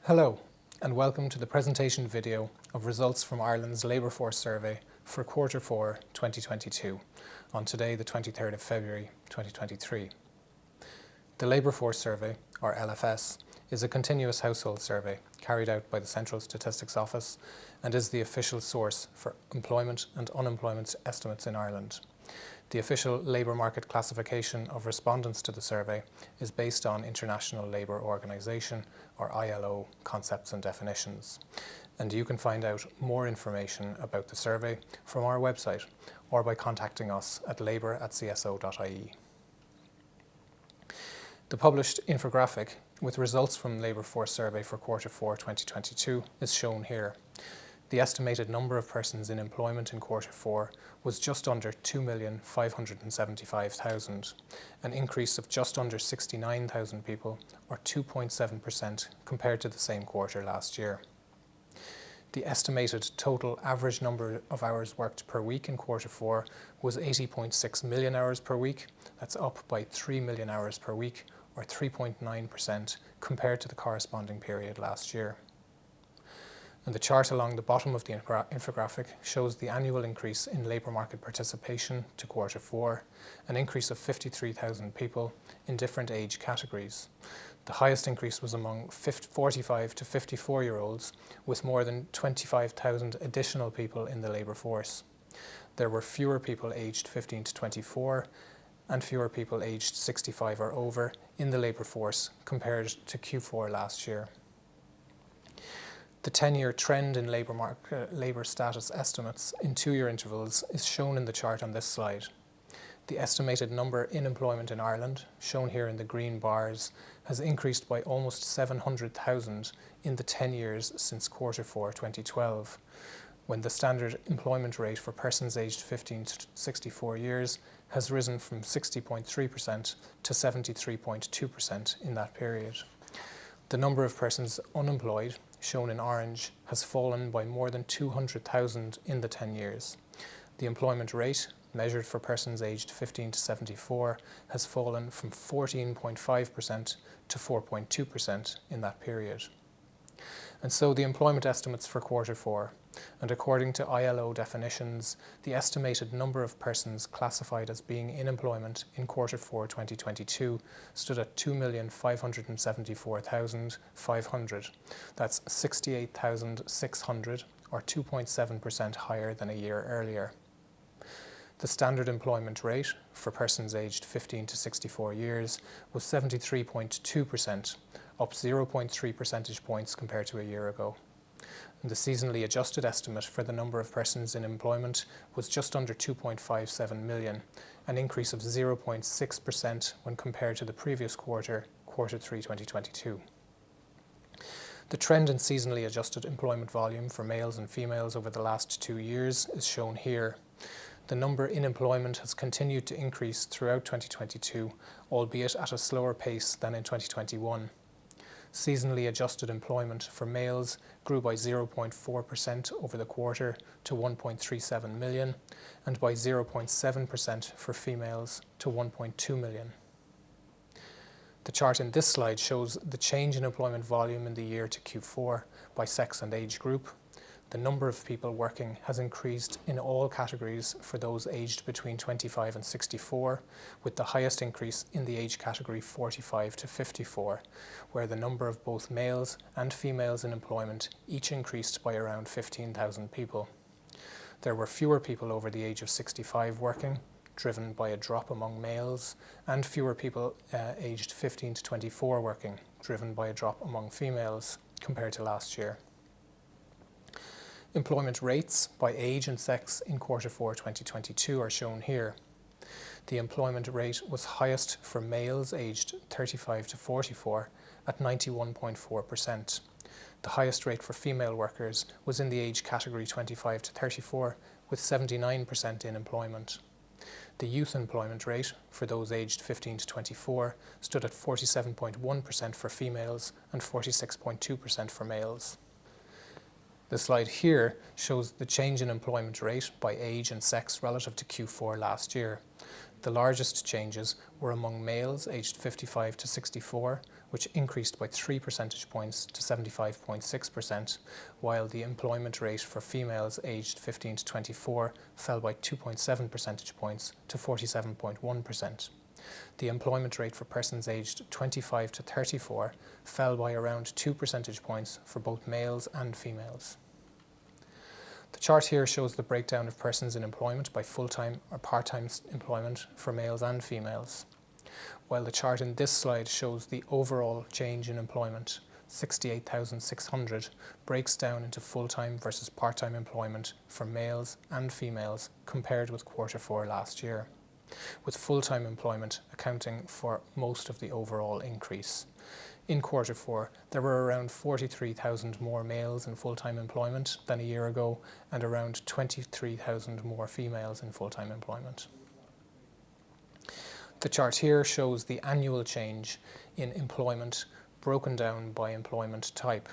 Hello, and welcome to the presentation video of results from Ireland's Labour Force Survey for Q4 2022, on today the 23rd of February 2023. The Labour Force Survey, or LFS, is a continuous household survey carried out by the Central Statistics Office and is the official source for employment and unemployment estimates in Ireland. The official labour market classification of respondents to the survey is based on International Labour Organization, or ILO, concepts and definitions. And you can find out more information about the survey from our website or by contacting us at labour@cso.ie. The published infographic with results from Labour Force Survey for Q4 2022 is shown here. The estimated number of persons in employment in Q4 was just under 2,575,000, an increase of just under 69,000 people, or 2.7% compared to the same quarter last year. The estimated total average number of hours worked per week in Q4 was 80.6 million hours per week. That's up by 3 million hours per week, or 3.9% compared to the corresponding period last year. And the chart along the bottom of the infographic shows the annual increase in labour market participation to Q4, an increase of 53,000 people in different age categories. The highest increase was among 45 to 54-year-olds, with more than 25,000 additional people in the labour force. There were fewer people aged 15 to 24 and fewer people aged 65 or over in the labour force compared to Q4 last year. The 10-year trend in labour status estimates in 2-year intervals is shown in the chart on this slide. The estimated number in employment in Ireland, shown here in the green bars, has increased by almost 700,000 in the 10 years since Q4 2012, when the standard employment rate for persons aged 15 to 64 years has risen from 60.3% to 73.2% in that period. The number of persons unemployed, shown in orange, has fallen by more than 200,000 in the 10 years. The employment rate, measured for persons aged 15 to 74, has fallen from 14.5% to 4.2% in that period. And so the employment estimates for Q4, and according to ILO definitions, the estimated number of persons classified as being in employment in Q4 2022 stood at 2,574,500. That's 68,600, or 2.7% higher than a year earlier. The standard employment rate for persons aged 15 to 64 years was 73.2%, up 0.3 percentage points compared to a year ago. And the seasonally adjusted estimate for the number of persons in employment was just under 2.57 million, an increase of 0.6% when compared to the previous quarter, Q3 2022. The trend in seasonally adjusted employment volume for males and females over the last 2 years is shown here. The number in employment has continued to increase throughout 2022, albeit at a slower pace than in 2021. Seasonally adjusted employment for males grew by 0.4% over the quarter to 1.37 million, and by 0.7% for females to 1.2 million. The chart in this slide shows the change in employment volume in the year to Q4 by sex and age group. The number of people working has increased in all categories for those aged between 25 and 64, with the highest increase in the age category 45 to 54, where the number of both males and females in employment each increased by around 15,000 people. There were fewer people over the age of 65 working, driven by a drop among males, and fewer people aged 15 to 24 working, driven by a drop among females compared to last year. Employment rates by age and sex in Q4 2022 are shown here. The employment rate was highest for males aged 35 to 44 at 91.4%. The highest rate for female workers was in the age category 25 to 34, with 79% in employment. The youth employment rate for those aged 15 to 24 stood at 47.1% for females and 46.2% for males. The slide here shows the change in employment rate by age and sex relative to Q4 last year. The largest changes were among males aged 55 to 64, which increased by 3 percentage points to 75.6%, while the employment rate for females aged 15 to 24 fell by 2.7 percentage points to 47.1%. The employment rate for persons aged 25 to 34 fell by around 2 percentage points for both males and females. The chart here shows the breakdown of persons in employment by full-time or part-time employment for males and females. While the chart in this slide shows the overall change in employment, 68,600, breaks down into full-time versus part-time employment for males and females compared with Q4 last year, with full-time employment accounting for most of the overall increase. In Q4, there were around 43,000 more males in full-time employment than a year ago and around 23,000 more females in full-time employment. The chart here shows the annual change in employment broken down by employment type,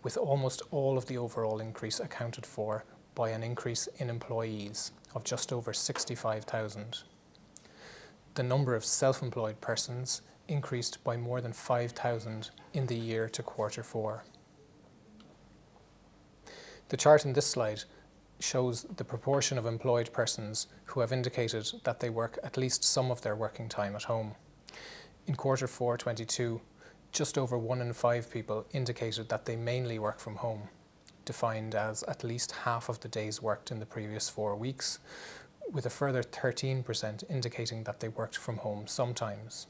with almost all of the overall increase accounted for by an increase in employees of just over 65,000. The number of self-employed persons increased by more than 5,000 in the year to Q4. The chart in this slide shows the proportion of employed persons who have indicated that they work at least some of their working time at home. In Q4 22, just over 1 in 5 people indicated that they mainly work from home, defined as at least half of the days worked in the previous 4 weeks, with a further 13% indicating that they worked from home sometimes.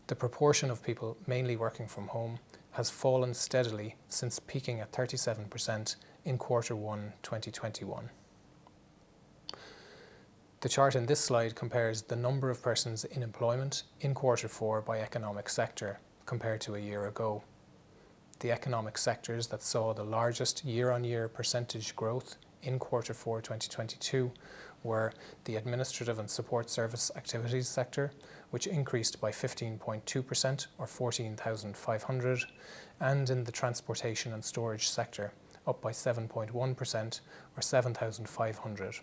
The proportion of people mainly working from home has fallen steadily since peaking at 37% in Q1 2021. The chart in this slide compares the number of persons in employment in Q4 by economic sector compared to a year ago. The economic sectors that saw the largest year-on-year percentage growth in Q4 2022 were the administrative and support service activities sector, which increased by 15.2% or 14,500, and in the transportation and storage sector, up by 7.1% or 7,500.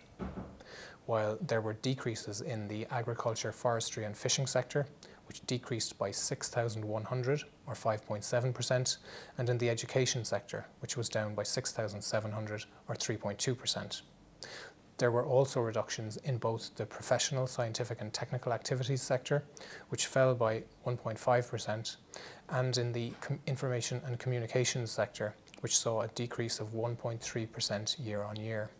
While there were decreases in the agriculture, forestry and fishing sector, which decreased by 6,100 or 5.7%, and in the education sector, which was down by 6,700 or 3.2%. There were also reductions in both the professional, scientific and technical activities sector, which fell by 1.5%, and in the information and communications sector, which saw a decrease of 1.3% year on year.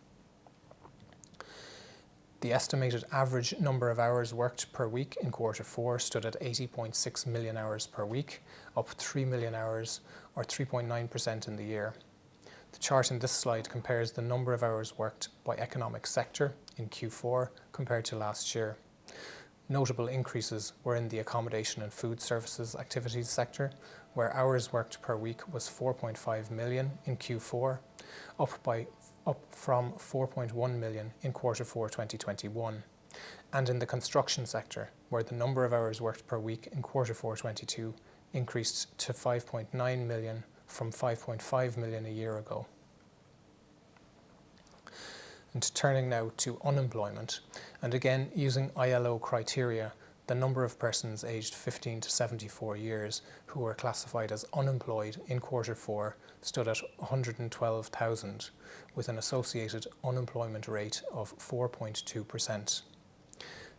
The estimated average number of hours worked per week in Q4 stood at 80.6 million hours per week, up 3 million hours or 3.9% in the year. The chart in this slide compares the number of hours worked by economic sector in Q4 compared to last year. Notable increases were in the accommodation and food services activities sector, where hours worked per week was 4.5 million in Q4, up from 4.1 million in Q4 2021, and in the construction sector, where the number of hours worked per week in Q4 22 increased to 5.9 million from 5.5 million a year ago. And turning now to unemployment, and again using ILO criteria, the number of persons aged 15 to 74 years who were classified as unemployed in Q4 stood at 112,000, with an associated unemployment rate of 4.2%.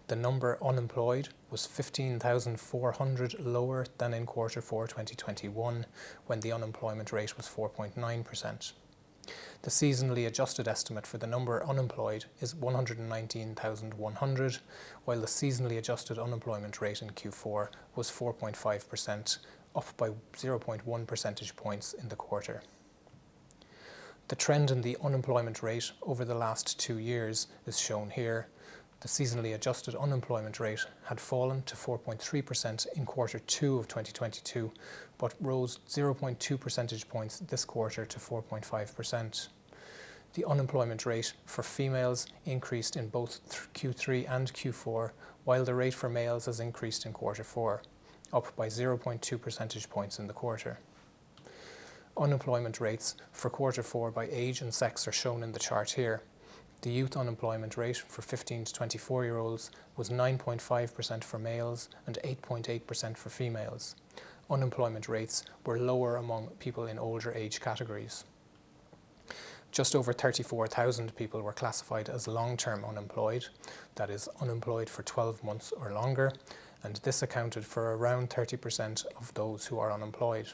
The number unemployed was 15,400 lower than in Q4 2021, when the unemployment rate was 4.9%. The seasonally adjusted estimate for the number unemployed is 119,100, while the seasonally adjusted unemployment rate in Q4 was 4.5%, up by 0.1 percentage points in the quarter. The trend in the unemployment rate over the last 2 years is shown here. The seasonally adjusted unemployment rate had fallen to 4.3% in Q2 of 2022, but rose 0.2 percentage points this quarter to 4.5%. The unemployment rate for females increased in both Q3 and Q4, while the rate for males has increased in Q4, up by 0.2 percentage points in the quarter. Unemployment rates for Q4 by age and sex are shown in the chart here. The youth unemployment rate for 15 to 24-year-olds was 9.5% for males and 8.8% for females. Unemployment rates were lower among people in older age categories. Just over 34,000 people were classified as long-term unemployed, that is, unemployed for 12 months or longer, and this accounted for around 30% of those who are unemployed.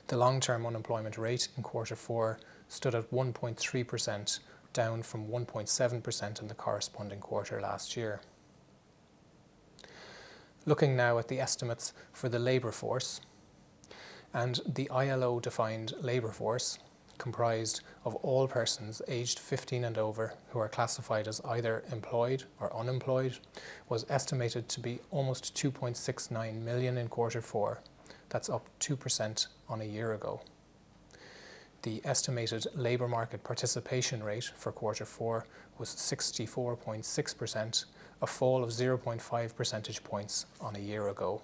The long-term unemployment rate in Q4 stood at 1.3%, down from 1.7% in the corresponding quarter last year. Looking now at the estimates for the labour force, and the ILO defined labour force, comprised of all persons aged 15 and over who are classified as either employed or unemployed, was estimated to be almost 2.69 million in Q4. That's up 2% on a year ago. The estimated labour market participation rate for Q4 was 64.6%, a fall of 0.5 percentage points on a year ago.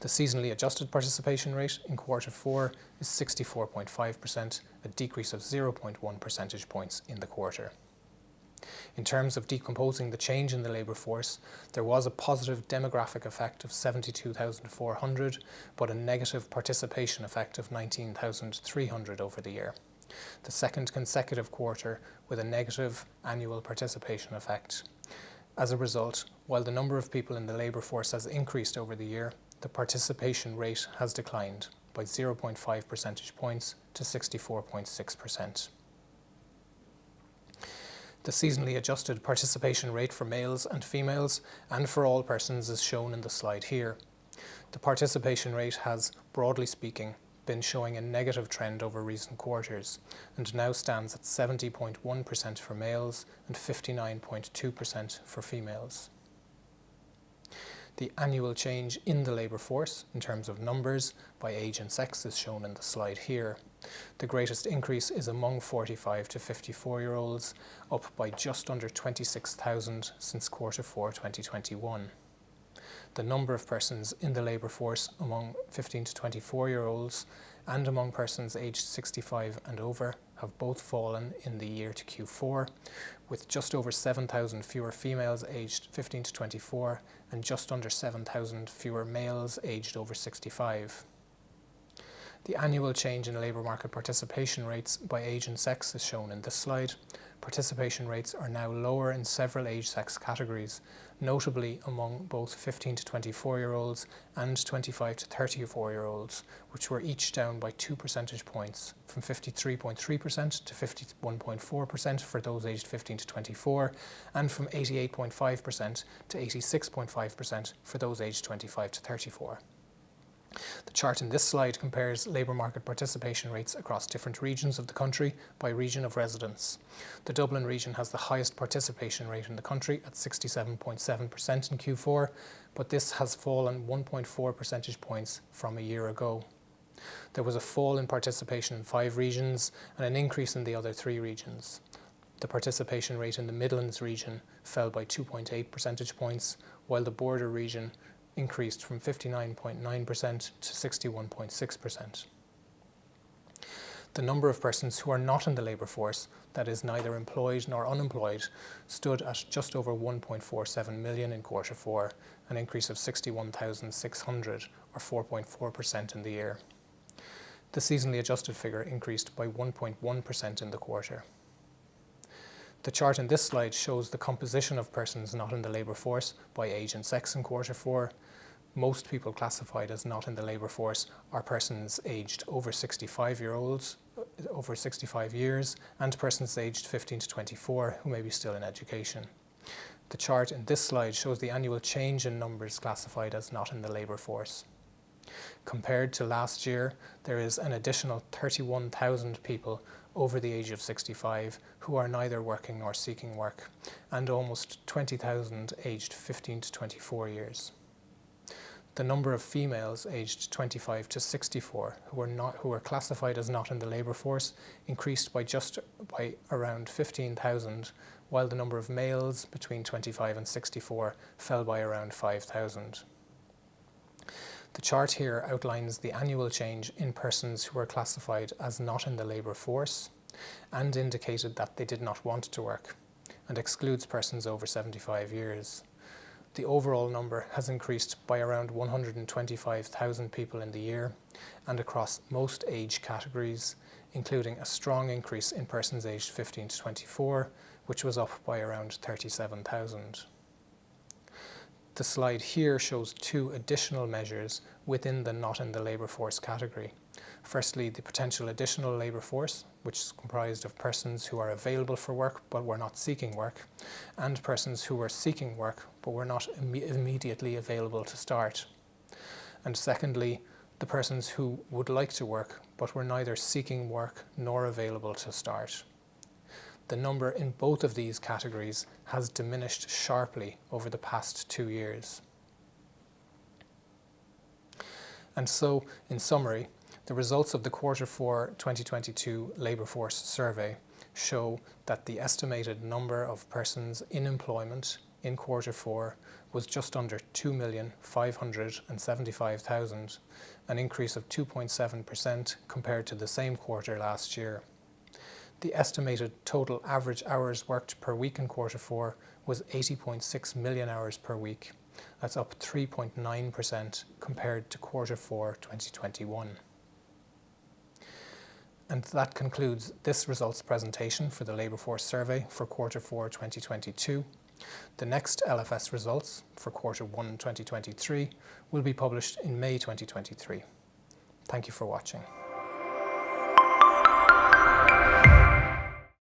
The seasonally adjusted participation rate in Q4 is 64.5%, a decrease of 0.1 percentage points in the quarter. In terms of decomposing the change in the labour force, there was a positive demographic effect of 72,400, but a negative participation effect of 19,300 over the year. The second consecutive quarter with a negative annual participation effect. As a result, while the number of people in the labour force has increased over the year, the participation rate has declined by 0.5 percentage points to 64.6%. The seasonally adjusted participation rate for males and females and for all persons is shown in the slide here. The participation rate has, broadly speaking, been showing a negative trend over recent quarters and now stands at 70.1% for males and 59.2% for females. The annual change in the labour force in terms of numbers by age and sex is shown in the slide here. The greatest increase is among 45 to 54-year-olds, up by just under 26,000 since Q4 2021. The number of persons in the labour force among 15 to 24-year-olds and among persons aged 65 and over have both fallen in the year to Q4, with just over 7,000 fewer females aged 15 to 24 and just under 7,000 fewer males aged over 65. The annual change in labour market participation rates by age and sex is shown in this slide. Participation rates are now lower in several age-sex categories, notably among both 15 to 24-year-olds and 25 to 34-year-olds, which were each down by 2 percentage points, from 53.3% to 51.4% for those aged 15 to 24, and from 88.5% to 86.5% for those aged 25 to 34. The chart in this slide compares labour market participation rates across different regions of the country by region of residence. The Dublin region has the highest participation rate in the country at 67.7% in Q4, but this has fallen 1.4 percentage points from a year ago. There was a fall in participation in 5 regions and an increase in the other 3 regions. The participation rate in the Midlands region fell by 2.8 percentage points, while the Border region increased from 59.9% to 61.6%. The number of persons who are not in the labour force, that is neither employed nor unemployed, stood at just over 1.47 million in Q4, an increase of 61,600 or 4.4% in the year. The seasonally adjusted figure increased by 1.1% in the quarter. The chart in this slide shows the composition of persons not in the labour force by age and sex in Q4. Most people classified as not in the labour force are persons aged over 65 years and persons aged 15 to 24 who may be still in education. The chart in this slide shows the annual change in numbers classified as not in the labour force. Compared to last year, there is an additional 31,000 people over the age of 65 who are neither working nor seeking work, and almost 20,000 aged 15 to 24 years. The number of females aged 25 to 64 who are classified as not in the labour force increased by around 15,000, while the number of males between 25 and 64 fell by around 5,000. The chart here outlines the annual change in persons who are classified as not in the labour force, and indicated that they did not want to work, and excludes persons over 75 years. The overall number has increased by around 125,000 people in the year and across most age categories, including a strong increase in persons aged 15 to 24, which was up by around 37,000. The slide here shows two additional measures within the not in the labour force category. Firstly, the potential additional labour force, which is comprised of persons who are available for work but were not seeking work, and persons who were seeking work but were not immediately available to start. And secondly, the persons who would like to work but were neither seeking work nor available to start. The number in both of these categories has diminished sharply over the past 2 years. And so, in summary, the results of the Q4 2022 Labour Force Survey show that the estimated number of persons in employment in Q4 was just under 2,575,000, an increase of 2.7% compared to the same quarter last year. The estimated total average hours worked per week in Q4 was 80.6 million hours per week. That's up 3.9% compared to Q4 2021. And that concludes this results presentation for the Labour Force Survey for Q4 2022. The next LFS results for Q1 2023 will be published in May 2023. Thank you for watching.